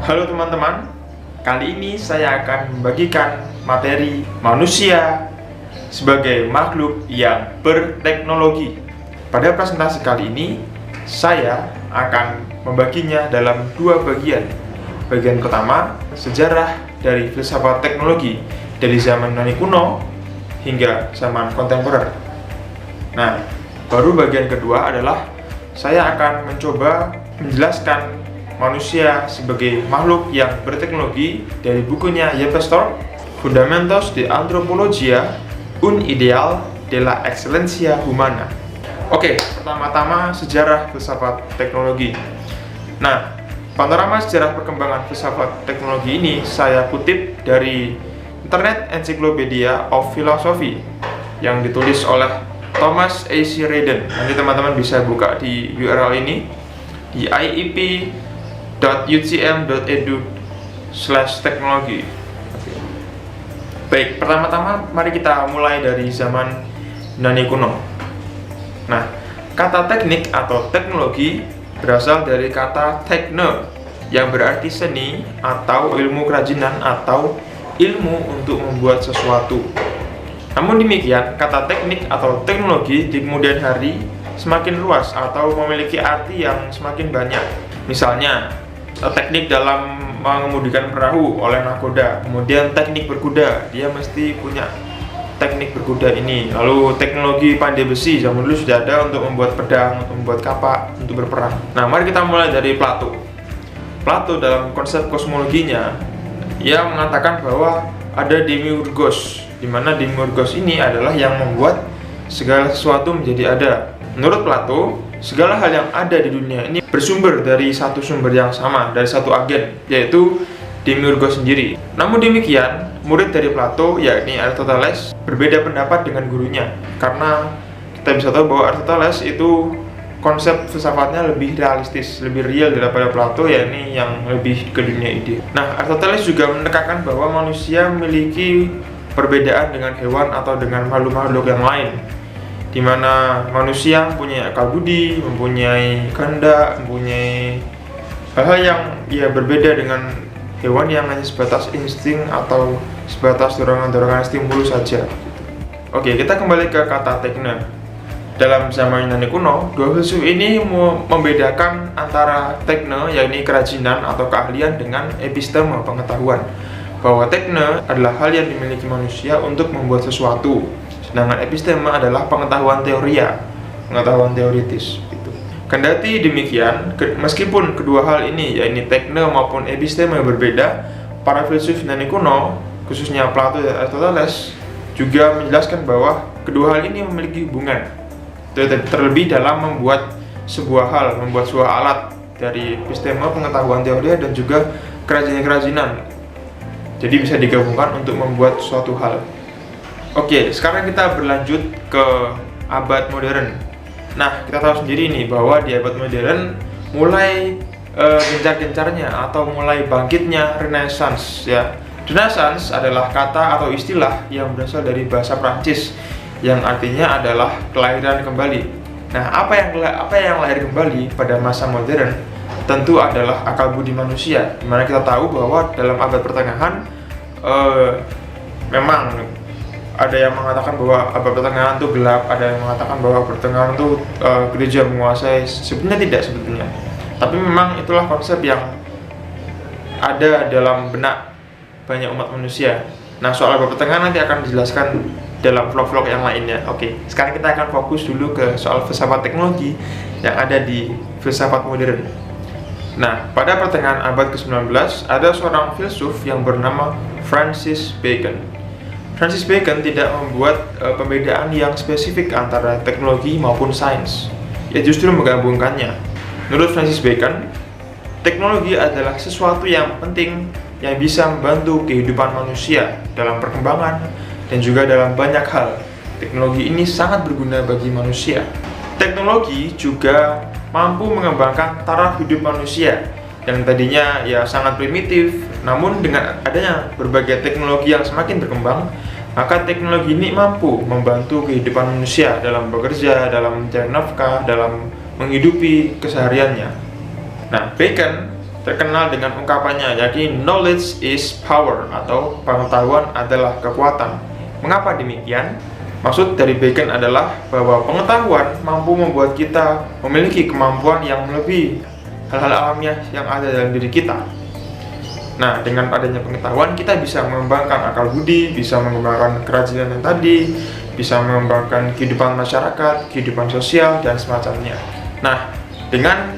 Halo teman-teman, kali ini saya akan membagikan materi manusia sebagai makhluk yang berteknologi. Pada presentasi kali ini, saya akan membaginya dalam dua bagian. Bagian pertama, sejarah dari filsafat teknologi dari zaman Yunani kuno hingga zaman kontemporer. Nah, baru bagian kedua adalah saya akan mencoba menjelaskan manusia sebagai makhluk yang berteknologi dari bukunya Yepes Thorpe, Fundamentos de Antropologia, un ideal de la excelencia humana. Oke, pertama-tama sejarah filsafat teknologi. Nah, panorama sejarah perkembangan filsafat teknologi ini saya kutip dari Internet Encyclopedia of Philosophy yang ditulis oleh Thomas A. C. Redden. Nanti teman-teman bisa buka di URL ini di iep.ucm.edu/teknologi. Baik, pertama-tama mari kita mulai dari zaman Yunani kuno. Nah, kata teknik atau teknologi berasal dari kata tekne yang berarti seni atau ilmu kerajinan atau ilmu untuk membuat sesuatu. Namun demikian, kata teknik atau teknologi di kemudian hari semakin luas atau memiliki arti yang semakin banyak. Misalnya, teknik dalam mengemudikan perahu oleh nahkoda, kemudian teknik berkuda, dia mesti punya teknik berkuda ini. Lalu teknologi pandai besi zaman dulu sudah ada untuk membuat pedang, untuk membuat kapak, untuk berperang. Nah, mari kita mulai dari Plato. Plato dalam konsep kosmologinya, ia mengatakan bahwa ada demiurgos, di mana demiurgos ini adalah yang membuat segala sesuatu menjadi ada. Menurut Plato, segala hal yang ada di dunia ini bersumber dari satu sumber yang sama, dari satu agen, yaitu demiurgos sendiri. Namun demikian, murid dari Plato, yakni Aristoteles, berbeda pendapat dengan gurunya. Karena kita bisa tahu bahwa Aristoteles itu konsep filsafatnya lebih realistis, lebih real daripada Plato, yakni yang lebih ke dunia ide. Nah, Aristoteles juga menekankan bahwa manusia memiliki perbedaan dengan hewan atau dengan makhluk-makhluk yang lain, di mana manusia mempunyai akal budi, mempunyai kehendak, mempunyai hal-hal yang berbeda dengan hewan yang hanya sebatas insting atau sebatas dorongan-dorongan stimulus saja. Oke, kita kembali ke kata tekne. Dalam zaman Yunani kuno, dua filsuf ini membedakan antara tekne, yakni kerajinan atau keahlian, dengan episteme, pengetahuan. Bahwa tekne adalah hal yang dimiliki manusia untuk membuat sesuatu, sedangkan episteme adalah pengetahuan teoria, pengetahuan teoritis. Gitu. Kendati demikian, meskipun kedua hal ini, yaitu tekne maupun episteme berbeda, para filsuf Yunani kuno, khususnya Plato dan Aristoteles, juga menjelaskan bahwa kedua hal ini memiliki hubungan, terlebih dalam membuat sebuah hal, membuat sebuah alat dari episteme, pengetahuan teoria, dan juga kerajinan-kerajinan. Jadi bisa digabungkan untuk membuat suatu hal. Oke, sekarang kita berlanjut ke abad modern. Nah, kita tahu sendiri nih bahwa di abad modern mulai gencar-gencarnya atau mulai bangkitnya Renaissance ya. Renaissance adalah kata atau istilah yang berasal dari bahasa Prancis yang artinya adalah kelahiran kembali. Nah, apa yang lahir kembali pada masa modern tentu adalah akal budi manusia. Dimana kita tahu bahwa dalam abad pertengahan memang ada yang mengatakan bahwa abad pertengahan itu gelap, ada yang mengatakan bahwa pertengahan itu gereja menguasai. Sebenarnya tidak sebetulnya. Tapi memang itulah konsep yang ada dalam benak banyak umat manusia. Nah, soal abad pertengahan nanti akan dijelaskan dalam vlog-vlog yang lainnya. Oke, sekarang kita akan fokus dulu ke soal filsafat teknologi yang ada di filsafat modern. Nah, pada pertengahan abad ke-19 ada seorang filsuf yang bernama Francis Bacon. Francis Bacon tidak membuat pembedaan yang spesifik antara teknologi maupun sains. Ia justru menggabungkannya. Menurut Francis Bacon, teknologi adalah sesuatu yang penting yang bisa membantu kehidupan manusia dalam perkembangan dan juga dalam banyak hal. Teknologi ini sangat berguna bagi manusia. Teknologi juga mampu mengembangkan taraf hidup manusia yang tadinya ya sangat primitif, namun dengan adanya berbagai teknologi yang semakin berkembang, maka teknologi ini mampu membantu kehidupan manusia dalam bekerja, dalam mencari nafkah, dalam menghidupi kesehariannya. Nah, Bacon terkenal dengan ungkapannya, yakni knowledge is power atau pengetahuan adalah kekuatan. Mengapa demikian? Maksud dari Bacon adalah bahwa pengetahuan mampu membuat kita memiliki kemampuan yang melebihi hal-hal alamiah yang ada dalam diri kita. Nah, dengan adanya pengetahuan kita bisa mengembangkan akal budi, bisa mengembangkan kerajinan yang tadi, bisa mengembangkan kehidupan masyarakat, kehidupan sosial, dan semacamnya. Nah, dengan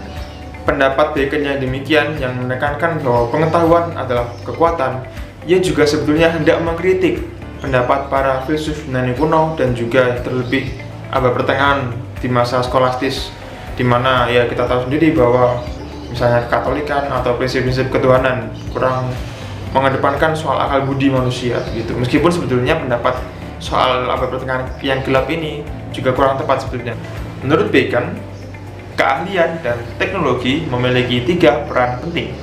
pendapat Bacon yang demikian yang menekankan bahwa pengetahuan adalah kekuatan, ia juga sebetulnya hendak mengkritik pendapat para filsuf Yunani kuno dan juga terlebih abad pertengahan di masa skolastis, di mana ya kita tahu sendiri bahwa misalnya Katolikan atau prinsip-prinsip ketuhanan kurang mengedepankan soal akal budi manusia gitu. Meskipun sebetulnya pendapat soal abad pertengahan yang gelap ini juga kurang tepat sebetulnya. Menurut Bacon, keahlian dan teknologi memiliki 3 peran penting.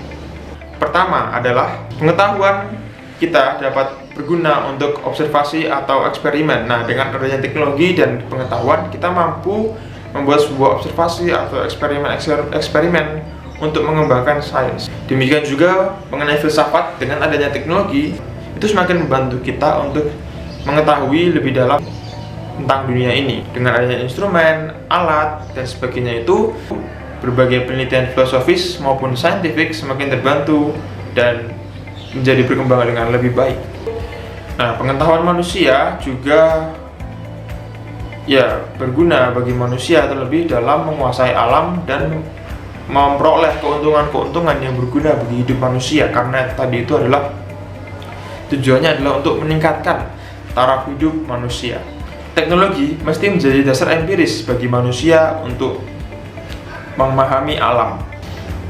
Pertama adalah pengetahuan kita dapat berguna untuk observasi atau eksperimen. Nah, dengan adanya teknologi dan pengetahuan, kita mampu membuat sebuah observasi atau eksperimen untuk mengembangkan sains. Demikian juga mengenai filsafat, dengan adanya teknologi, itu semakin membantu kita untuk mengetahui lebih dalam tentang dunia ini. Dengan adanya instrumen, alat, dan sebagainya itu, berbagai penelitian filosofis maupun saintifik semakin terbantu dan menjadi berkembang dengan lebih baik. Nah, pengetahuan manusia juga ya berguna bagi manusia terlebih dalam menguasai alam dan memperoleh keuntungan-keuntungan yang berguna bagi hidup manusia, karena tadi itu adalah tujuannya adalah untuk meningkatkan taraf hidup manusia. Teknologi mesti menjadi dasar empiris bagi manusia untuk memahami alam.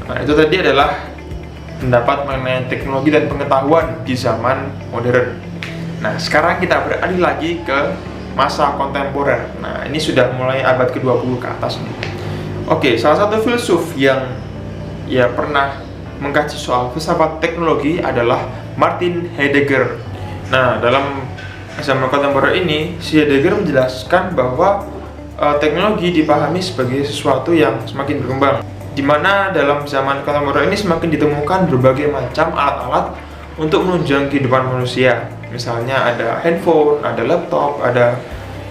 Nah, itu tadi adalah pendapat mengenai teknologi dan pengetahuan di zaman modern. Nah, sekarang kita beralih lagi ke masa kontemporer. Nah, ini sudah mulai abad ke-20 ke atas nih. Oke, salah satu filsuf yang ya pernah mengkaji soal filsafat teknologi adalah Martin Heidegger. Nah, dalam zaman kontemporer ini, si Heidegger menjelaskan bahwa teknologi dipahami sebagai sesuatu yang semakin berkembang, di mana dalam zaman kontemporer ini semakin ditemukan berbagai macam alat-alat untuk menunjang kehidupan manusia. Misalnya ada handphone, ada laptop, ada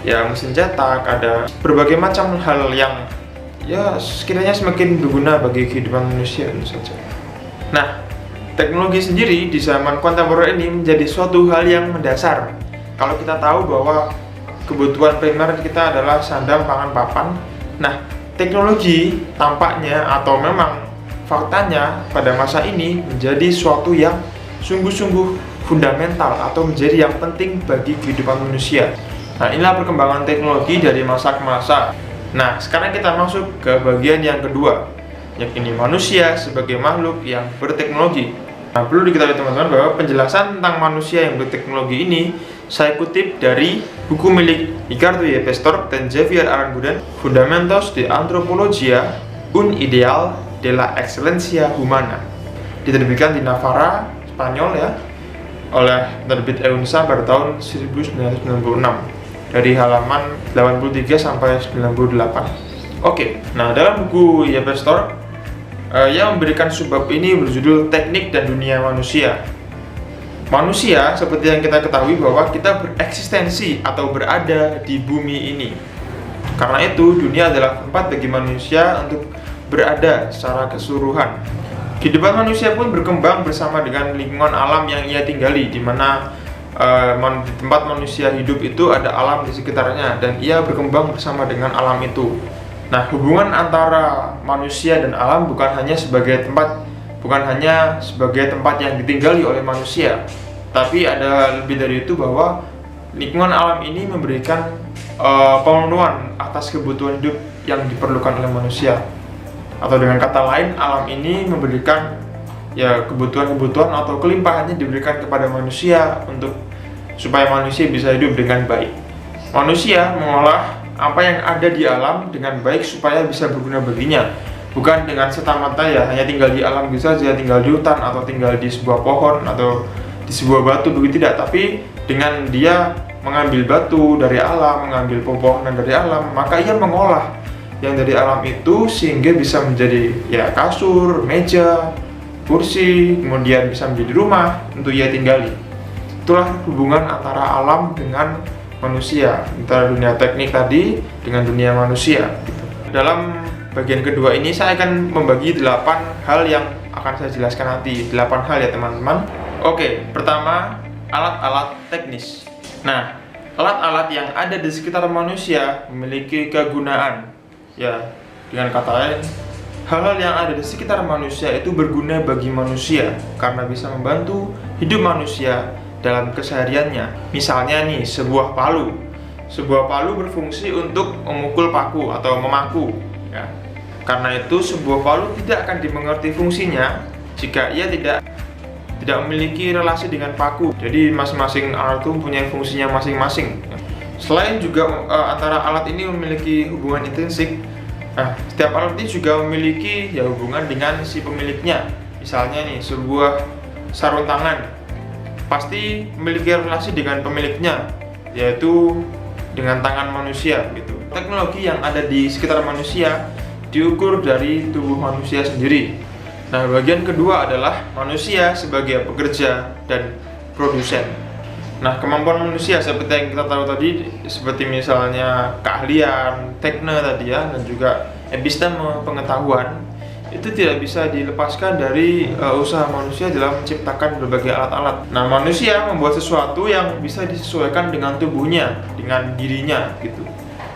ya mesin cetak, ada berbagai macam hal yang ya sekiranya semakin berguna bagi kehidupan manusia tentu saja. Nah, teknologi sendiri di zaman kontemporer ini menjadi suatu hal yang mendasar. Kalau kita tahu bahwa kebutuhan primer kita adalah sandang, pangan, papan. Nah, teknologi tampaknya atau memang faktanya pada masa ini menjadi suatu yang sungguh-sungguh fundamental atau menjadi yang penting bagi kehidupan manusia. Nah, inilah perkembangan teknologi dari masa ke masa. Nah, sekarang kita masuk ke bagian yang kedua, yakni manusia sebagai makhluk yang berteknologi. Nah, perlu diketahui teman-teman bahwa penjelasan tentang manusia yang berteknologi ini saya kutip dari buku milik Ricardo Yepestor dan Javier Aranguren, Fundamentos de Antropologia, un Ideal de la Excelencia Humana, diterbitkan di Navarra, Spanyol ya, oleh penerbit EUNSA pada tahun 1996 dari halaman 83 sampai 98. Oke, nah dalam buku Yepestor yang memberikan subbab ini berjudul Teknik dan Dunia Manusia. Manusia seperti yang kita ketahui bahwa kita bereksistensi atau berada di bumi ini. Karena itu dunia adalah tempat bagi manusia untuk berada secara keseluruhan. Kehidupan manusia pun berkembang bersama dengan lingkungan alam yang ia tinggali, di mana di tempat manusia hidup itu ada alam di sekitarnya dan ia berkembang bersama dengan alam itu. Nah, hubungan antara manusia dan alam bukan hanya sebagai tempat yang ditinggali oleh manusia, tapi ada lebih dari itu, bahwa lingkungan alam ini memberikan pemenuhan atas kebutuhan hidup yang diperlukan oleh manusia. Atau dengan kata lain, alam ini memberikan ya kebutuhan-kebutuhan atau kelimpahannya diberikan kepada manusia supaya manusia bisa hidup dengan baik. Manusia mengolah apa yang ada di alam dengan baik supaya bisa berguna baginya, bukan dengan serta-merta ya hanya tinggal di alam bisa saja, tinggal di hutan atau tinggal di sebuah pohon atau di sebuah batu, begitu tidak. Tapi dengan dia mengambil batu dari alam, mengambil pepohonan dari alam, maka ia mengolah yang dari alam itu sehingga bisa menjadi ya kasur, meja, kursi, kemudian bisa menjadi rumah untuk ia tinggali. Itulah hubungan antara alam dengan manusia, antara dunia teknik tadi dengan dunia manusia. Dalam bagian kedua ini saya akan membagi 8 hal yang akan saya jelaskan nanti. 8 hal ya teman-teman. Oke, pertama, alat-alat teknis. Nah, alat-alat yang ada di sekitar manusia memiliki kegunaan. Ya, dengan kata lain, hal-hal yang ada di sekitar manusia itu berguna bagi manusia karena bisa membantu hidup manusia dalam kesehariannya. Misalnya nih, sebuah palu. Sebuah palu berfungsi untuk memukul paku atau memaku, ya. Karena itu sebuah palu tidak akan dimengerti fungsinya jika ia tidak memiliki relasi dengan paku. Jadi masing-masing alat itu mempunyai fungsinya masing-masing. Selain juga antara alat ini memiliki hubungan intrinsik, setiap alat ini juga memiliki hubungan dengan si pemiliknya. Misalnya nih, sebuah sarung tangan pasti memiliki relasi dengan pemiliknya, yaitu dengan tangan manusia gitu. Teknologi yang ada di sekitar manusia diukur dari tubuh manusia sendiri. Nah, bagian kedua adalah manusia sebagai pekerja dan produsen. Nah, kemampuan manusia seperti yang kita tahu tadi, seperti misalnya keahlian, tekne tadi ya, dan juga episteme, pengetahuan, itu tidak bisa dilepaskan dari usaha manusia dalam menciptakan berbagai alat-alat. Nah, manusia membuat sesuatu yang bisa disesuaikan dengan tubuhnya, dengan dirinya gitu,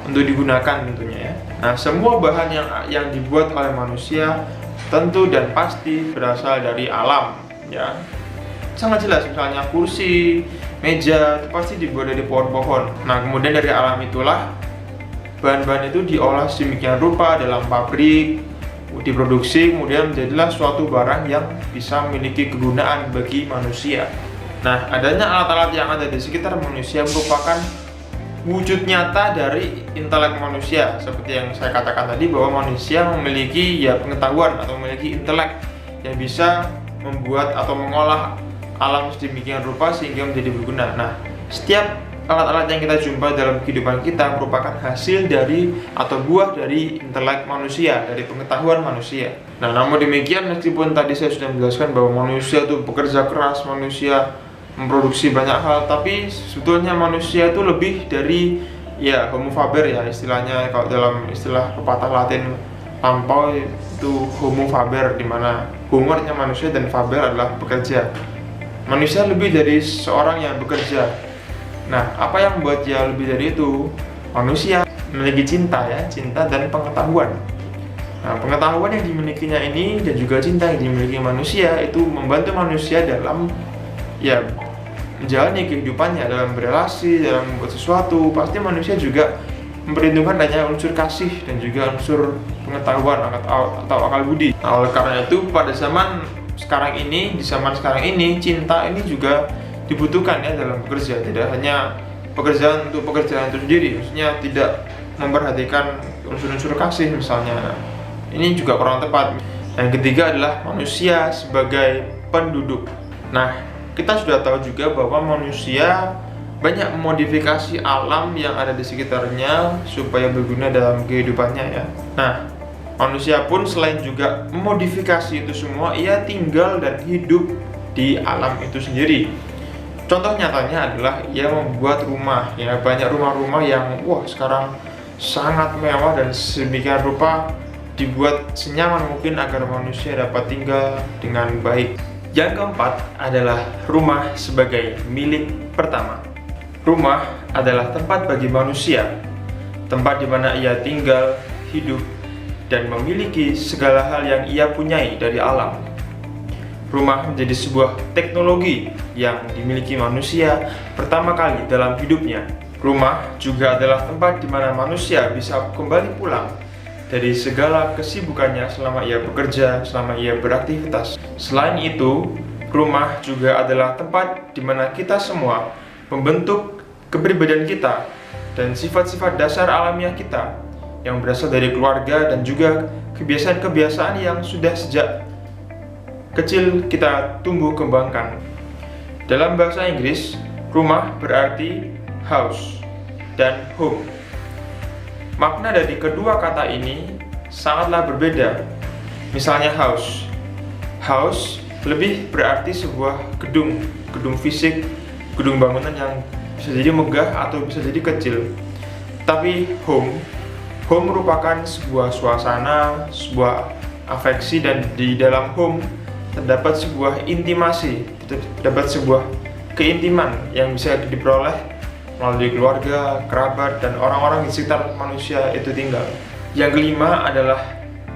untuk digunakan tentunya ya. Nah, semua bahan yang dibuat oleh manusia tentu dan pasti berasal dari alam ya. Sangat jelas, misalnya kursi, meja itu pasti dibuat dari pohon-pohon. Nah, kemudian dari alam itulah bahan-bahan itu diolah sedemikian rupa dalam pabrik, diproduksi, kemudian menjadilah suatu barang yang bisa memiliki kegunaan bagi manusia. Nah, adanya alat-alat yang ada di sekitar manusia merupakan wujud nyata dari intelek manusia. Seperti yang saya katakan tadi, bahwa manusia memiliki pengetahuan atau memiliki intelek yang bisa membuat atau mengolah alam sedemikian rupa sehingga menjadi berguna. Nah, setiap alat-alat yang kita jumpa dalam kehidupan kita merupakan hasil dari atau buah dari intelek manusia, dari pengetahuan manusia. Nah, namun demikian, meskipun tadi saya sudah menjelaskan bahwa manusia itu bekerja keras, manusia memproduksi banyak hal, tapi sebetulnya manusia itu lebih dari homo faber ya, istilahnya. Kalau dalam istilah pepatah Latin lampau itu homo faber, di mana homo artinya manusia dan faber adalah bekerja. Manusia lebih dari seorang yang bekerja. Nah, apa yang membuat dia lebih dari itu? Manusia memiliki cinta cinta dan pengetahuan. Nah, pengetahuan yang dimilikinya ini dan juga cinta yang dimiliki manusia itu membantu manusia dalam menjalani kehidupannya, dalam berelasi, dalam membuat sesuatu. Pasti manusia juga memperhitungkan adanya unsur kasih dan juga unsur pengetahuan atau akal budi. Nah, oleh karena itu pada zaman sekarang ini, cinta ini juga dibutuhkan dalam bekerja. Tidak hanya pekerjaan untuk pekerjaan itu sendiri, maksudnya tidak memperhatikan unsur-unsur kasih misalnya. Nah, ini juga kurang tepat. Yang ketiga adalah manusia sebagai penduduk. Nah, kita sudah tahu juga bahwa manusia banyak memodifikasi alam yang ada di sekitarnya supaya berguna dalam kehidupannya ya. Nah, manusia pun selain juga memodifikasi itu semua, ia tinggal dan hidup di alam itu sendiri. Contoh nyatanya adalah ia membuat rumah banyak rumah-rumah yang sekarang sangat mewah dan sedemikian rupa dibuat senyaman mungkin agar manusia dapat tinggal dengan baik. Yang keempat adalah rumah sebagai milik pertama. Rumah adalah tempat bagi manusia, tempat di mana ia tinggal, hidup, dan memiliki segala hal yang ia punyai dari alam. Rumah menjadi sebuah teknologi yang dimiliki manusia pertama kali dalam hidupnya. Rumah juga adalah tempat di mana manusia bisa kembali pulang dari segala kesibukannya selama ia bekerja, selama ia beraktivitas. Selain itu, rumah juga adalah tempat di mana kita semua membentuk kepribadian kita dan sifat-sifat dasar alamiah kita yang berasal dari keluarga dan juga kebiasaan-kebiasaan yang sudah sejak kecil kita tumbuh kembangkan. Dalam bahasa Inggris, rumah berarti house dan home. Makna dari kedua kata ini sangatlah berbeda. Misalnya house. House lebih berarti sebuah gedung fisik, gedung bangunan yang bisa jadi megah atau bisa jadi kecil. Tapi home merupakan sebuah suasana, sebuah afeksi, dan di dalam home terdapat sebuah intimasi, terdapat sebuah keintiman yang bisa diperoleh melalui keluarga, kerabat, dan orang-orang di sekitar manusia itu tinggal. Yang kelima adalah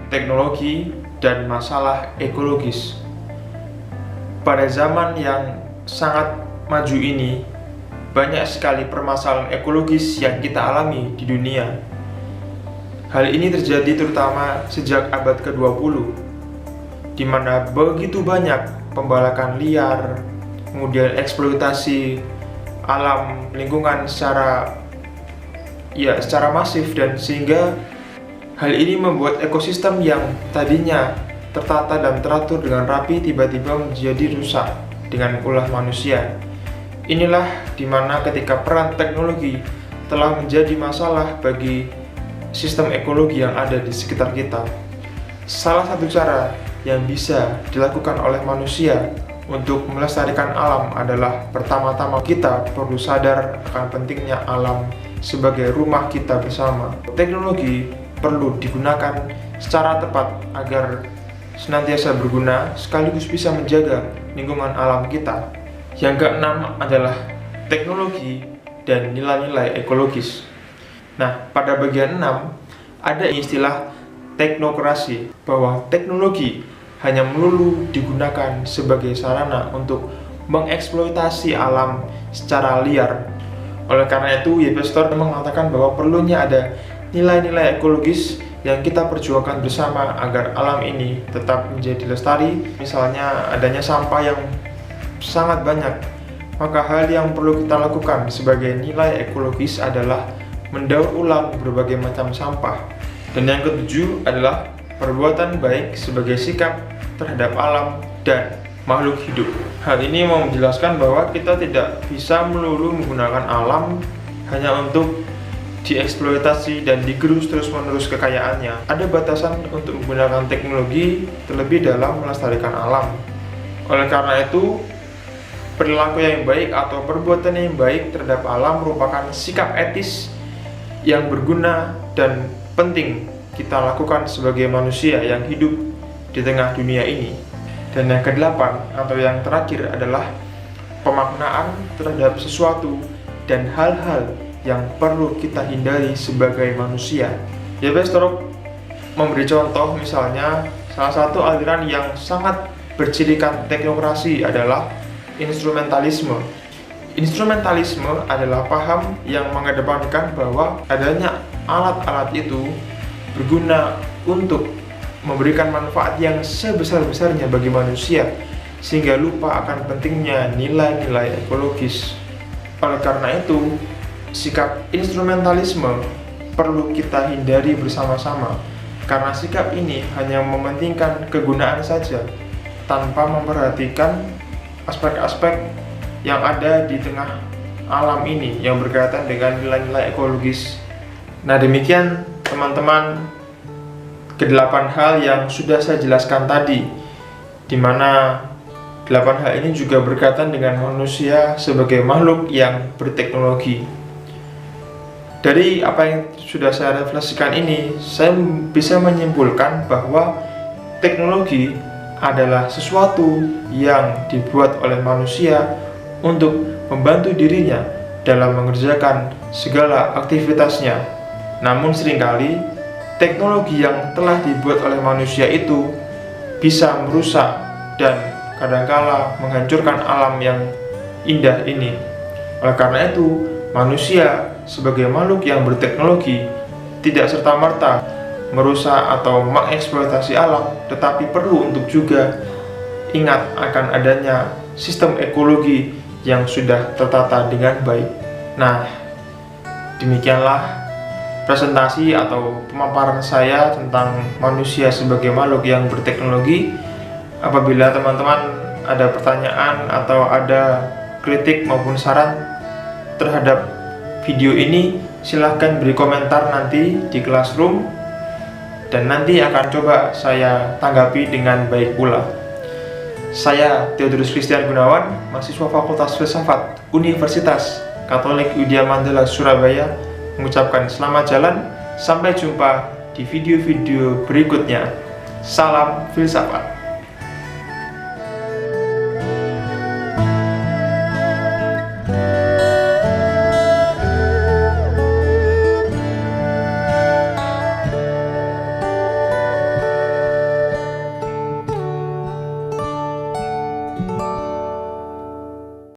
teknologi dan masalah ekologis. Pada zaman yang sangat maju ini, banyak sekali permasalahan ekologis yang kita alami di dunia. Hal ini terjadi terutama sejak abad ke-20, di mana begitu banyak pembalakan liar, kemudian eksploitasi alam lingkungan secara masif, dan sehingga hal ini membuat ekosistem yang tadinya tertata dan teratur dengan rapi tiba-tiba menjadi rusak dengan ulah manusia. Inilah dimana ketika peran teknologi telah menjadi masalah bagi sistem ekologi yang ada di sekitar kita. Salah satu cara yang bisa dilakukan oleh manusia untuk melestarikan alam adalah pertama-tama kita perlu sadar akan pentingnya alam sebagai rumah kita bersama. Teknologi perlu digunakan secara tepat agar senantiasa berguna sekaligus bisa menjaga lingkungan alam kita. Yang keenam adalah teknologi dan nilai-nilai ekologis. Nah, pada bagian 6 ada istilah teknokrasi, bahwa teknologi hanya melulu digunakan sebagai sarana untuk mengeksploitasi alam secara liar. Oleh karena itu, J.P. Storr mengatakan bahwa perlunya ada nilai-nilai ekologis yang kita perjuangkan bersama agar alam ini tetap menjadi lestari. Misalnya adanya sampah yang sangat banyak, maka hal yang perlu kita lakukan sebagai nilai ekologis adalah mendaur ulang berbagai macam sampah. Dan yang ketujuh adalah perbuatan baik sebagai sikap terhadap alam dan makhluk hidup. Hal ini mau menjelaskan bahwa kita tidak bisa melulu menggunakan alam hanya untuk dieksploitasi dan digerus terus-menerus kekayaannya. Ada batasan untuk menggunakan teknologi terlebih dalam melestarikan alam. Oleh karena itu, perilaku yang baik atau perbuatan yang baik terhadap alam merupakan sikap etis yang berguna dan penting kita lakukan sebagai manusia yang hidup di tengah dunia ini. Dan yang kedelapan atau yang terakhir adalah pemaknaan terhadap sesuatu dan hal-hal yang perlu kita hindari sebagai manusia. J.P. Storr memberi contoh, misalnya salah satu aliran yang sangat bercirikan teknokrasi adalah instrumentalisme. Instrumentalisme adalah paham yang mengedepankan bahwa adanya alat-alat itu berguna untuk memberikan manfaat yang sebesar-besarnya bagi manusia, sehingga lupa akan pentingnya nilai-nilai ekologis. Oleh karena itu, sikap instrumentalisme perlu kita hindari bersama-sama, karena sikap ini hanya mementingkan kegunaan saja, tanpa memperhatikan aspek-aspek yang ada di tengah alam ini yang berkaitan dengan nilai-nilai ekologis. Nah, demikian teman-teman ke-8 hal yang sudah saya jelaskan tadi, di mana 8 hal ini juga berkaitan dengan manusia sebagai makhluk yang berteknologi. Dari apa yang sudah saya refleksikan ini, saya bisa menyimpulkan bahwa teknologi adalah sesuatu yang dibuat oleh manusia untuk membantu dirinya dalam mengerjakan segala aktivitasnya. Namun seringkali teknologi yang telah dibuat oleh manusia itu bisa merusak dan kadangkala menghancurkan alam yang indah ini. Oleh karena itu, manusia sebagai makhluk yang berteknologi tidak serta-merta merusak atau mengeksploitasi alam, tetapi perlu untuk juga ingat akan adanya sistem ekologi yang sudah tertata dengan baik. Nah, demikianlah presentasi atau pemaparan saya tentang manusia sebagai makhluk yang berteknologi. Apabila teman-teman ada pertanyaan atau ada kritik maupun saran terhadap video ini, silahkan beri komentar nanti di Classroom, dan nanti akan coba saya tanggapi dengan baik pula. Saya Theodorus Christian Gunawan, mahasiswa Fakultas Filsafat Universitas Katolik Widya Mandala Surabaya, mengucapkan selamat jalan. Sampai jumpa di video-video berikutnya. Salam filsafat.